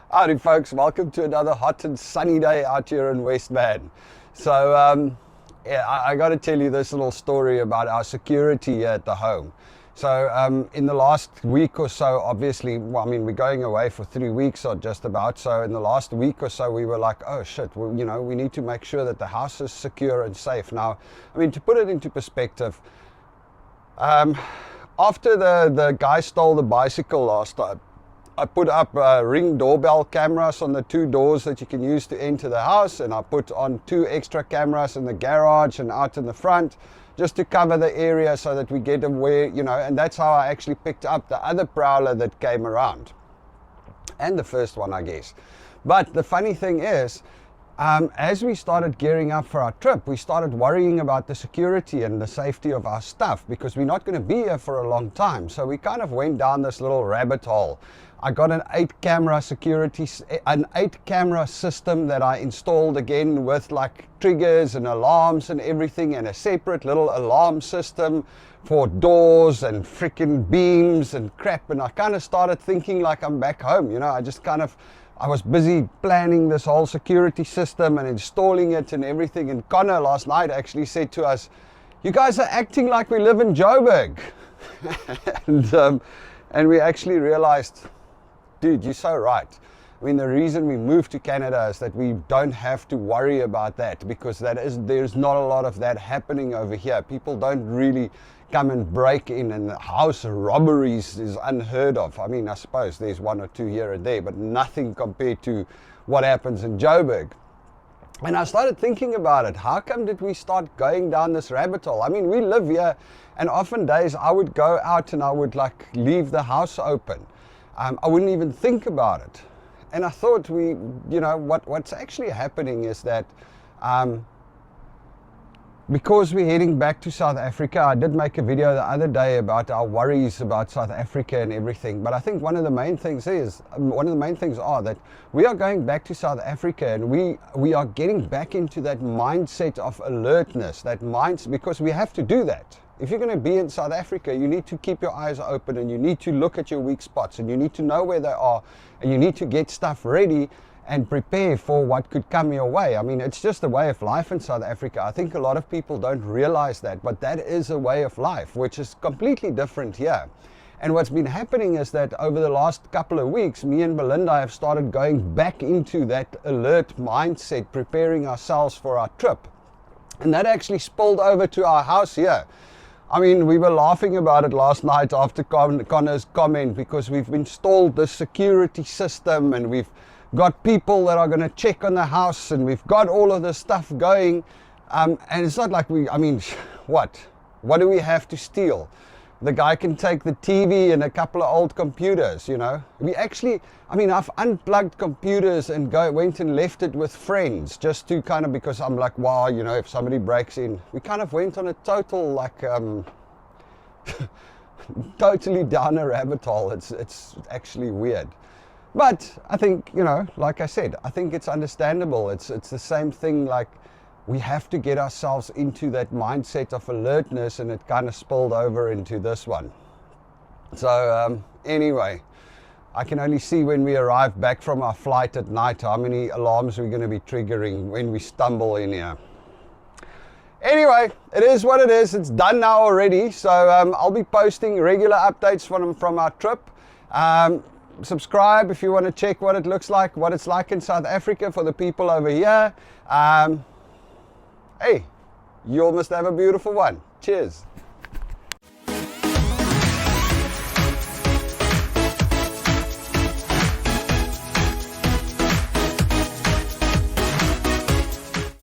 Howdy folks, welcome to another hot and sunny day out here in West Van. So yeah, I got to tell you this little story about our security here at the home. So in the last week or so, obviously, well, I mean, we're going away for 3 weeks or just about. So in the last week or so, we were like, oh shit, well, we need to make sure that the house is secure and safe. Now, I mean, to put it into perspective, after the guy stole the bicycle last time, I put up Ring doorbell cameras on the 2 doors that you can use to enter the house, and I put on 2 extra cameras in the garage and out in the front, just to cover the area so that we get aware, and that's how I actually picked up the other prowler that came around. And the first one, I guess. But the funny thing is, as we started gearing up for our trip, we started worrying about the security and the safety of our stuff, because we're not going to be here for a long time. So we kind of went down this little rabbit hole. I got an 8-camera system that I installed again with like triggers and alarms and everything, and a separate little alarm system for doors and freaking beams and crap. And I kind of started thinking like I'm back home, I was busy planning this whole security system and installing it and everything. And Connor last night actually said to us, "You guys are acting like we live in Joburg." and we actually realized, dude, you're so right. I mean, the reason we moved to Canada is that we don't have to worry about that, because there's not a lot of that happening over here. People don't really come and break in, and house robberies is unheard of. I mean, I suppose there's 1 or 2 here and there, but nothing compared to what happens in Joburg. And I started thinking about it. How come did we start going down this rabbit hole? I mean, we live here, and often days I would go out and I would like leave the house open. I wouldn't even think about it. And I thought what's actually happening is that because we're heading back to South Africa, I did make a video the other day about our worries about South Africa and everything. But I think one of the main things are that we are going back to South Africa, and we are getting back into that mindset of alertness, because we have to do that. If you're going to be in South Africa, you need to keep your eyes open, and you need to look at your weak spots, and you need to know where they are, and you need to get stuff ready and prepare for what could come your way. I mean, it's just a way of life in South Africa. I think a lot of people don't realize that, but that is a way of life, which is completely different here. And what's been happening is that over the last couple of weeks, me and Belinda have started going back into that alert mindset, preparing ourselves for our trip. And that actually spilled over to our house here. I mean, we were laughing about it last night after Connor's comment, because we've installed this security system, and we've got people that are going to check on the house, and we've got all of this stuff going. And it's not like what do we have to steal? The guy can take the TV and a couple of old computers, We actually, I've unplugged computers and went and left it with friends, just to because I'm like, wow, if somebody breaks in. We kind of went on a total, totally down a rabbit hole. It's actually weird. But I think, like I said, I think it's understandable. It's the same thing, like we have to get ourselves into that mindset of alertness, and it kind of spilled over into this one. So anyway, I can only see when we arrive back from our flight at night how many alarms we're going to be triggering when we stumble in here. Anyway, it is what it is. It's done now already. So I'll be posting regular updates from our trip. Subscribe if you want to check what it looks like, what it's like in South Africa for the people over here. Hey, you all must have a beautiful one. Cheers.